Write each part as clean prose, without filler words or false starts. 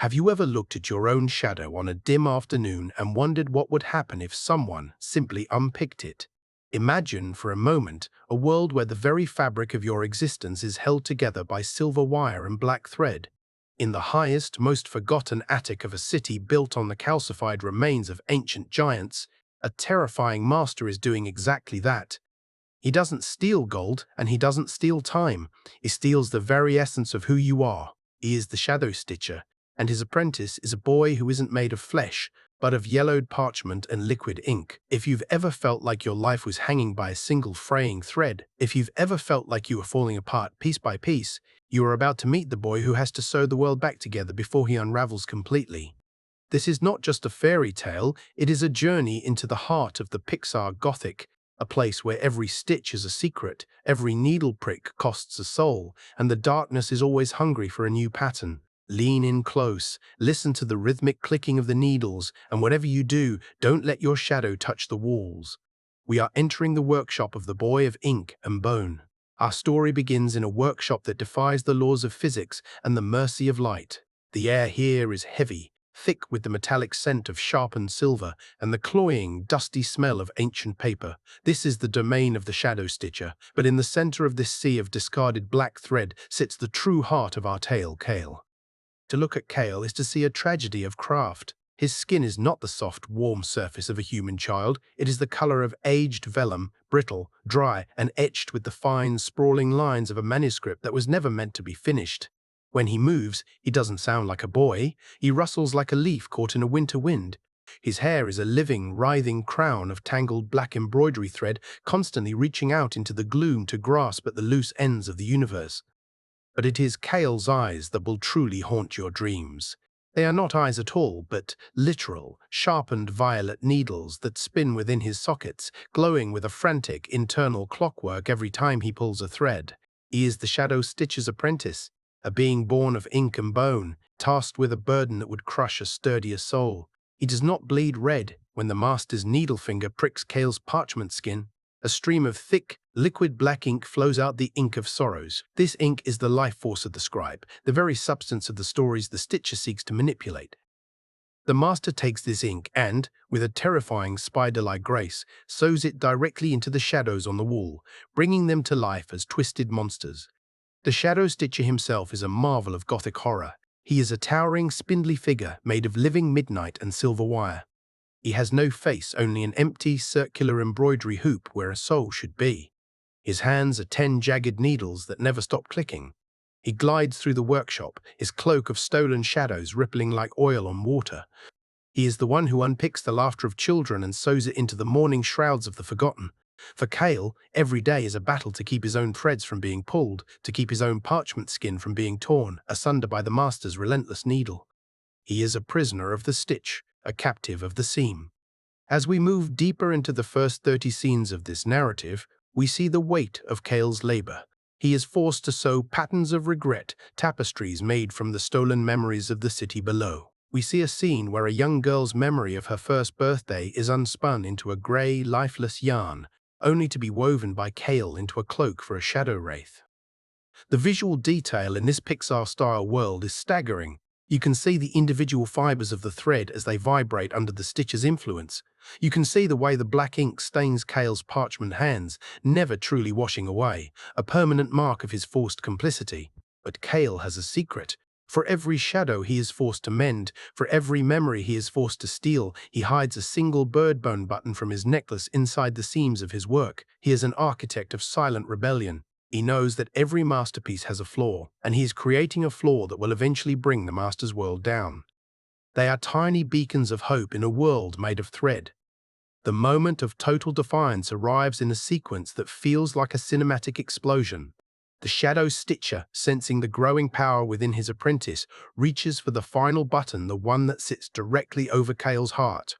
Have you ever looked at your own shadow on a dim afternoon and wondered what would happen if someone simply unpicked it? Imagine for a moment a world where the very fabric of your existence is held together by silver wire and black thread. In the highest, most forgotten attic of a city built on the calcified remains of ancient giants, a terrifying master is doing exactly that. He doesn't steal gold and he doesn't steal time. He steals the very essence of who you are. He is the shadow stitcher, and his apprentice is a boy who isn't made of flesh, but of yellowed parchment and liquid ink. If you've ever felt like your life was hanging by a single fraying thread, if you've ever felt like you were falling apart piece by piece, you are about to meet the boy who has to sew the world back together before he unravels completely. This is not just a fairy tale, it is a journey into the heart of the Pixar Gothic, a place where every stitch is a secret, every needle prick costs a soul, and the darkness is always hungry for a new pattern. Lean in close, listen to the rhythmic clicking of the needles, and whatever you do, don't let your shadow touch the walls. We are entering the workshop of the boy of ink and bone. Our story begins in a workshop that defies the laws of physics and the mercy of light. The air here is heavy, thick with the metallic scent of sharpened silver and the cloying, dusty smell of ancient paper. This is the domain of the shadow stitcher, but in the center of this sea of discarded black thread sits the true heart of our tale, Kale. To look at Kale is to see a tragedy of craft. His skin is not the soft, warm surface of a human child. It is the color of aged vellum, brittle, dry, and etched with the fine, sprawling lines of a manuscript that was never meant to be finished. When he moves, he doesn't sound like a boy. He rustles like a leaf caught in a winter wind. His hair is a living, writhing crown of tangled black embroidery thread, constantly reaching out into the gloom to grasp at the loose ends of the universe. But it is Kale's eyes that will truly haunt your dreams. They are not eyes at all, but literal, sharpened violet needles that spin within his sockets, glowing with a frantic internal clockwork every time he pulls a thread. He is the shadow stitcher's apprentice, a being born of ink and bone, tasked with a burden that would crush a sturdier soul. He does not bleed red when the master's needle finger pricks Kale's parchment skin. A stream of thick, liquid black ink flows out, the ink of sorrows. This ink is the life force of the scribe, the very substance of the stories the stitcher seeks to manipulate. The master takes this ink and, with a terrifying spider-like grace, sews it directly into the shadows on the wall, bringing them to life as twisted monsters. The shadow stitcher himself is a marvel of Gothic horror. He is a towering, spindly figure made of living midnight and silver wire. He has no face, only an empty, circular embroidery hoop where a soul should be. His hands are 10 jagged needles that never stop clicking. He glides through the workshop, his cloak of stolen shadows rippling like oil on water. He is the one who unpicks the laughter of children and sews it into the mourning shrouds of the forgotten. For Kale, every day is a battle to keep his own threads from being pulled, to keep his own parchment skin from being torn asunder by the master's relentless needle. He is a prisoner of the stitch, a captive of the seam. As we move deeper into the first 30 scenes of this narrative, we see the weight of Kale's labor. He is forced to sew patterns of regret, tapestries made from the stolen memories of the city below. We see a scene where a young girl's memory of her first birthday is unspun into a grey, lifeless yarn, only to be woven by Kale into a cloak for a shadow wraith. The visual detail in this Pixar-style world is staggering. You can see the individual fibers of the thread as they vibrate under the stitcher's influence. You can see the way the black ink stains Kale's parchment hands, never truly washing away, a permanent mark of his forced complicity. But Kale has a secret. For every shadow he is forced to mend, for every memory he is forced to steal, he hides a single bird bone button from his necklace inside the seams of his work. He is an architect of silent rebellion. He knows that every masterpiece has a flaw, and he is creating a flaw that will eventually bring the master's world down. They are tiny beacons of hope in a world made of thread. The moment of total defiance arrives in a sequence that feels like a cinematic explosion. The shadow stitcher, sensing the growing power within his apprentice, reaches for the final button, the one that sits directly over Kale's heart.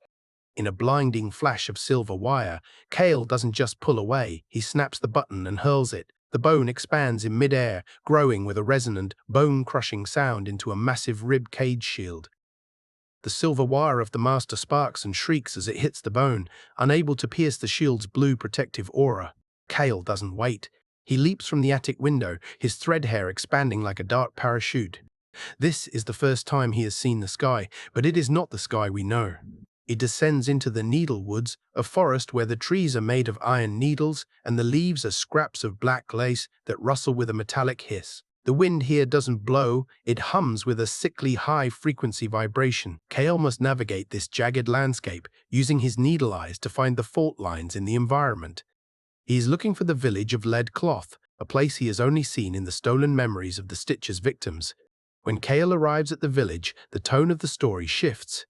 In a blinding flash of silver wire, Kale doesn't just pull away, he snaps the button and hurls it. The bone expands in midair, growing with a resonant, bone-crushing sound into a massive rib cage shield. The silver wire of the master sparks and shrieks as it hits the bone, unable to pierce the shield's blue protective aura. Kale doesn't wait. He leaps from the attic window, his thread hair expanding like a dark parachute. This is the first time he has seen the sky, but it is not the sky we know. It descends into the Needle Woods, a forest where the trees are made of iron needles and the leaves are scraps of black lace that rustle with a metallic hiss. The wind here doesn't blow, it hums with a sickly high-frequency vibration. Kale must navigate this jagged landscape, using his needle eyes to find the fault lines in the environment. He is looking for the village of Lead Cloth, a place he has only seen in the stolen memories of the Stitcher's victims. When Kale arrives at the village, the tone of the story shifts.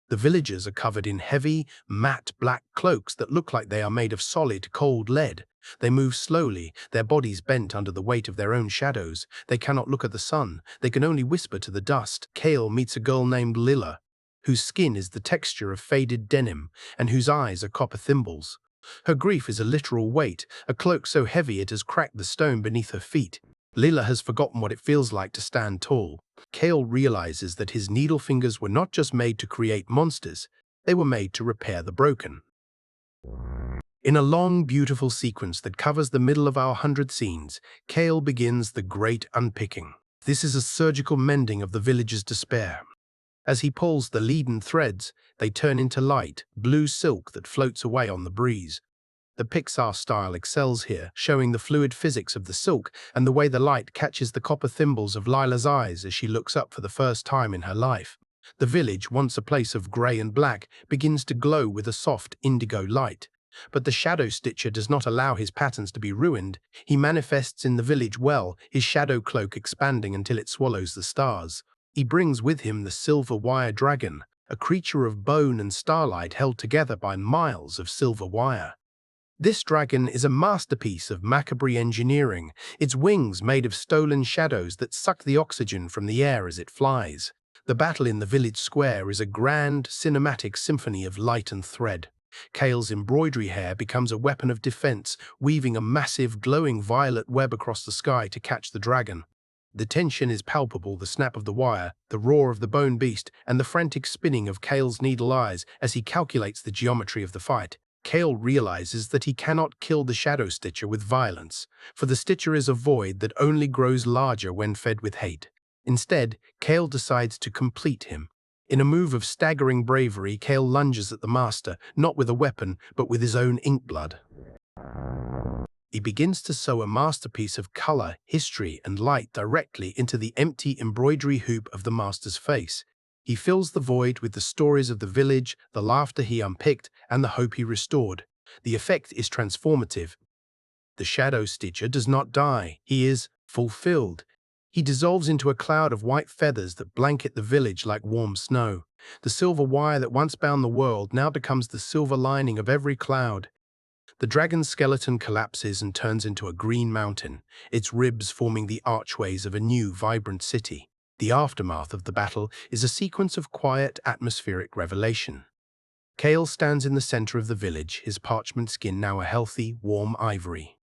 The villagers are covered in heavy, matte black cloaks that look like they are made of solid, cold lead. They move slowly, their bodies bent under the weight of their own shadows. They cannot look at the sun, they can only whisper to the dust. Kale meets a girl named Lilla, whose skin is the texture of faded denim and whose eyes are copper thimbles. Her grief is a literal weight, a cloak so heavy it has cracked the stone beneath her feet. Lila has forgotten what it feels like to stand tall. Kale realizes that his needle fingers were not just made to create monsters, they were made to repair the broken. In a long, beautiful sequence that covers the middle of our 100 scenes, Kale begins the great unpicking. This is a surgical mending of the village's despair. As he pulls the leaden threads, they turn into light, blue silk that floats away on the breeze. The Pixar style excels here, showing the fluid physics of the silk and the way the light catches the copper thimbles of Lila's eyes as she looks up for the first time in her life. The village, once a place of grey and black, begins to glow with a soft indigo light. But the shadow stitcher does not allow his patterns to be ruined. He manifests in the village well, his shadow cloak expanding until it swallows the stars. He brings with him the silver wire dragon, a creature of bone and starlight held together by miles of silver wire. This dragon is a masterpiece of macabre engineering, its wings made of stolen shadows that suck the oxygen from the air as it flies. The battle in the village square is a grand, cinematic symphony of light and thread. Kale's embroidery hair becomes a weapon of defense, weaving a massive, glowing violet web across the sky to catch the dragon. The tension is palpable, the snap of the wire, the roar of the bone beast, and the frantic spinning of Kale's needle eyes as he calculates the geometry of the fight. Kale realizes that he cannot kill the Shadow Stitcher with violence, for the Stitcher is a void that only grows larger when fed with hate. Instead, Kale decides to complete him. In a move of staggering bravery, Kale lunges at the master, not with a weapon, but with his own inkblood. He begins to sew a masterpiece of color, history, and light directly into the empty embroidery hoop of the master's face. He fills the void with the stories of the village, the laughter he unpicked, and the hope he restored. The effect is transformative. The Shadow Stitcher does not die. He is fulfilled. He dissolves into a cloud of white feathers that blanket the village like warm snow. The silver wire that once bound the world now becomes the silver lining of every cloud. The dragon's skeleton collapses and turns into a green mountain, its ribs forming the archways of a new, vibrant city. The aftermath of the battle is a sequence of quiet, atmospheric revelation. Kale stands in the center of the village, his parchment skin now a healthy, warm ivory.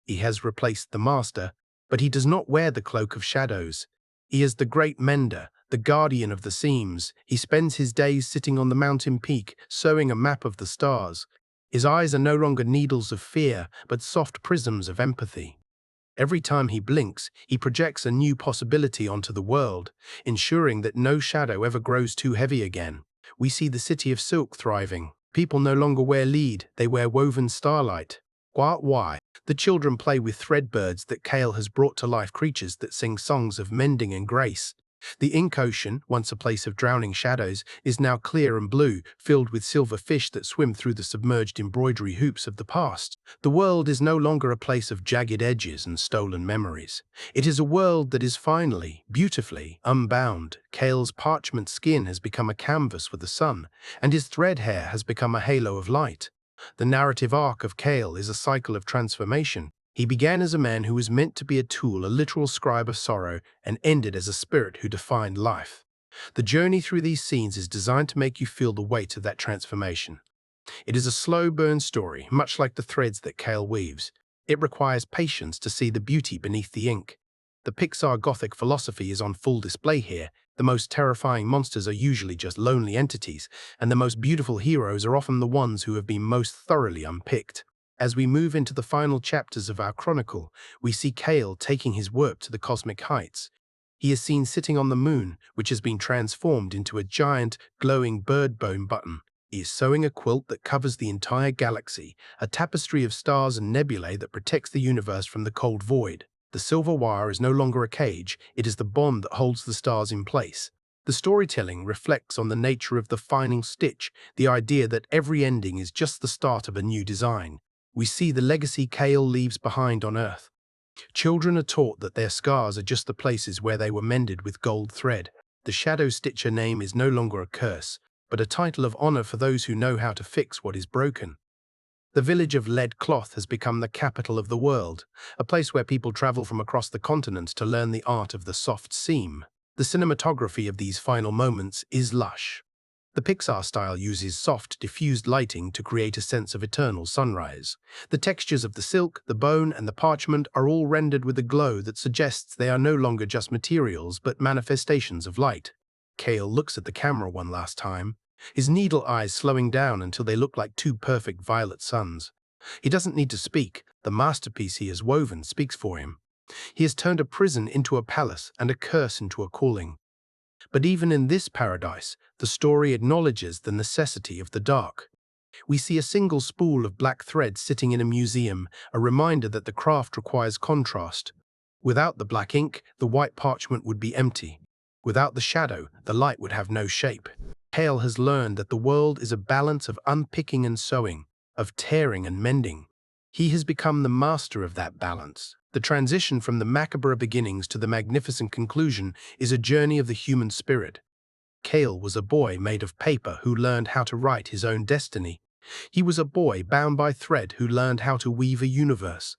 He has replaced the master, but he does not wear the cloak of shadows. He is the great mender, the guardian of the seams. He spends his days sitting on the mountain peak, sewing a map of the stars. His eyes are no longer needles of fear, but soft prisms of empathy. Every time he blinks, he projects a new possibility onto the world, ensuring that no shadow ever grows too heavy again. We see the city of silk thriving. People no longer wear lead, they wear woven starlight. Why? The children play with thread birds that Kale has brought to life, creatures that sing songs of mending and grace. The ink ocean, once a place of drowning shadows, is now clear and blue, filled with silver fish that swim through the submerged embroidery hoops of the past. The world is no longer a place of jagged edges and stolen memories. It is a world that is finally, beautifully, unbound. Kale's parchment skin has become a canvas for the sun, and his thread hair has become a halo of light. The narrative arc of Kale is a cycle of transformation. He began as a man who was meant to be a tool, a literal scribe of sorrow, and ended as a spirit who defined life. The journey through these scenes is designed to make you feel the weight of that transformation. It is a slow burn story, much like the threads that Kale weaves. It requires patience to see the beauty beneath the ink. The Pixar Gothic philosophy is on full display here. The most terrifying monsters are usually just lonely entities, and the most beautiful heroes are often the ones who have been most thoroughly unpicked. As we move into the final chapters of our chronicle, we see Kale taking his work to the cosmic heights. He is seen sitting on the moon, which has been transformed into a giant, glowing bird bone button. He is sewing a quilt that covers the entire galaxy, a tapestry of stars and nebulae that protects the universe from the cold void. The silver wire is no longer a cage, it is the bond that holds the stars in place. The storytelling reflects on the nature of the final stitch, the idea that every ending is just the start of a new design. We see the legacy Kale leaves behind on Earth. Children are taught that their scars are just the places where they were mended with gold thread. The Shadow Stitcher name is no longer a curse, but a title of honor for those who know how to fix what is broken. The village of Lead Cloth has become the capital of the world, a place where people travel from across the continent to learn the art of the soft seam. The cinematography of these final moments is lush. The Pixar style uses soft, diffused lighting to create a sense of eternal sunrise. The textures of the silk, the bone, and the parchment are all rendered with a glow that suggests they are no longer just materials but manifestations of light. Kale looks at the camera one last time, his needle eyes slowing down until they look like two perfect violet suns. He doesn't need to speak, the masterpiece he has woven speaks for him. He has turned a prison into a palace and a curse into a calling. But even in this paradise, the story acknowledges the necessity of the dark. We see a single spool of black thread sitting in a museum, a reminder that the craft requires contrast. Without the black ink, the white parchment would be empty. Without the shadow, the light would have no shape. Hale has learned that the world is a balance of unpicking and sewing, of tearing and mending. He has become the master of that balance. The transition from the macabre beginnings to the magnificent conclusion is a journey of the human spirit. Kale was a boy made of paper who learned how to write his own destiny. He was a boy bound by thread who learned how to weave a universe.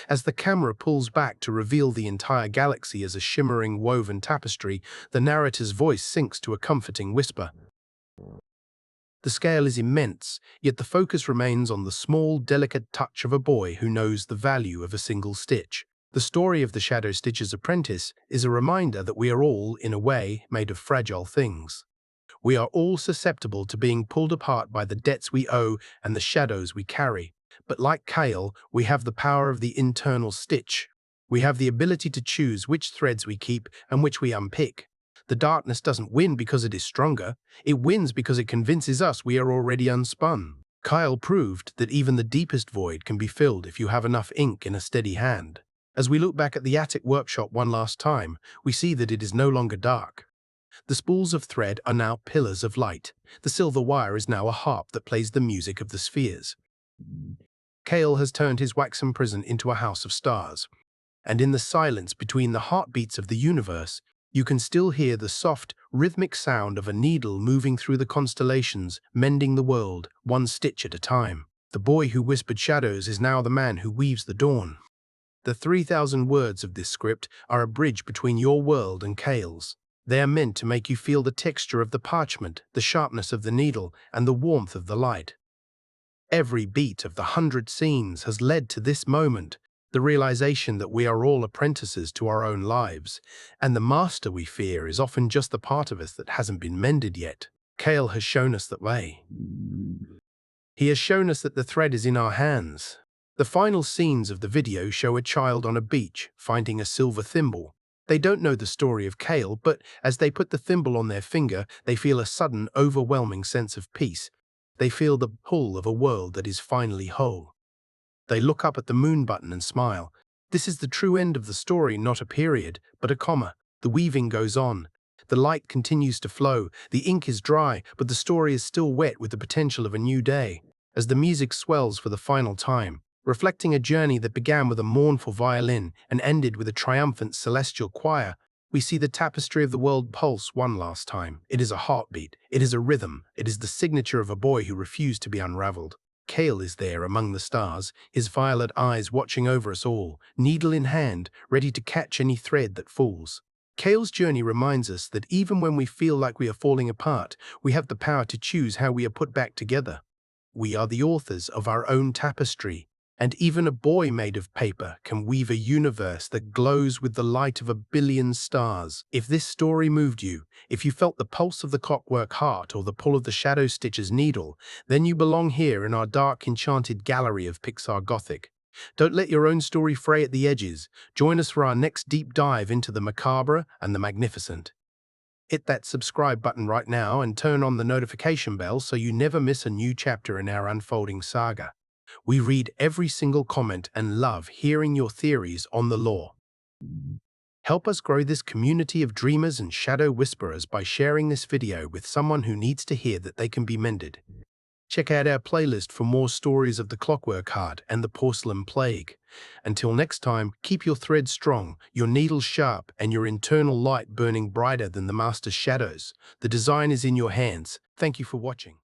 As the camera pulls back to reveal the entire galaxy as a shimmering woven tapestry, the narrator's voice sinks to a comforting whisper. The scale is immense, yet the focus remains on the small, delicate touch of a boy who knows the value of a single stitch. The story of the Shadow Stitcher's apprentice is a reminder that we are all, in a way, made of fragile things. We are all susceptible to being pulled apart by the debts we owe and the shadows we carry. But like Kale, we have the power of the internal stitch. We have the ability to choose which threads we keep and which we unpick. The darkness doesn't win because it is stronger, it wins because it convinces us we are already unspun. Kyle proved that even the deepest void can be filled if you have enough ink in a steady hand. As we look back at the attic workshop one last time, we see that it is no longer dark. The spools of thread are now pillars of light. The silver wire is now a harp that plays the music of the spheres. Kale has turned his waxen prison into a house of stars. And in the silence between the heartbeats of the universe, you can still hear the soft, rhythmic sound of a needle moving through the constellations, mending the world, one stitch at a time. The boy who whispered shadows is now the man who weaves the dawn. The 3,000 words of this script are a bridge between your world and Kale's. They are meant to make you feel the texture of the parchment, the sharpness of the needle, and the warmth of the light. Every beat of the 100 scenes has led to this moment, the realization that we are all apprentices to our own lives, and the master we fear is often just the part of us that hasn't been mended yet. Kale has shown us that way. He has shown us that the thread is in our hands. The final scenes of the video show a child on a beach finding a silver thimble. They don't know the story of Kale, but as they put the thimble on their finger, they feel a sudden, overwhelming sense of peace. They feel the pull of a world that is finally whole. They look up at the moon button and smile. This is the true end of the story, not a period, but a comma. The weaving goes on. The light continues to flow. The ink is dry, but the story is still wet with the potential of a new day. As the music swells for the final time, reflecting a journey that began with a mournful violin and ended with a triumphant celestial choir, we see the tapestry of the world pulse one last time. It is a heartbeat. It is a rhythm. It is the signature of a boy who refused to be unraveled. Kale is there among the stars, his violet eyes watching over us all, needle in hand, ready to catch any thread that falls. Kale's journey reminds us that even when we feel like we are falling apart, we have the power to choose how we are put back together. We are the authors of our own tapestry, and even a boy made of paper can weave a universe that glows with the light of a billion stars. If this story moved you, if you felt the pulse of the clockwork heart or the pull of the Shadow Stitcher's needle, then you belong here in our dark, enchanted gallery of Pixar Gothic. Don't let your own story fray at the edges. Join us for our next deep dive into the macabre and the magnificent. Hit that subscribe button right now and turn on the notification bell so you never miss a new chapter in our unfolding saga. We read every single comment and love hearing your theories on the law. Help us grow this community of dreamers and shadow whisperers by sharing this video with someone who needs to hear that they can be mended. Check out our playlist for more stories of the Clockwork Heart and the Porcelain Plague. Until next time, keep your thread strong, your needles sharp, and your internal light burning brighter than the Master's shadows. The design is in your hands. Thank you for watching.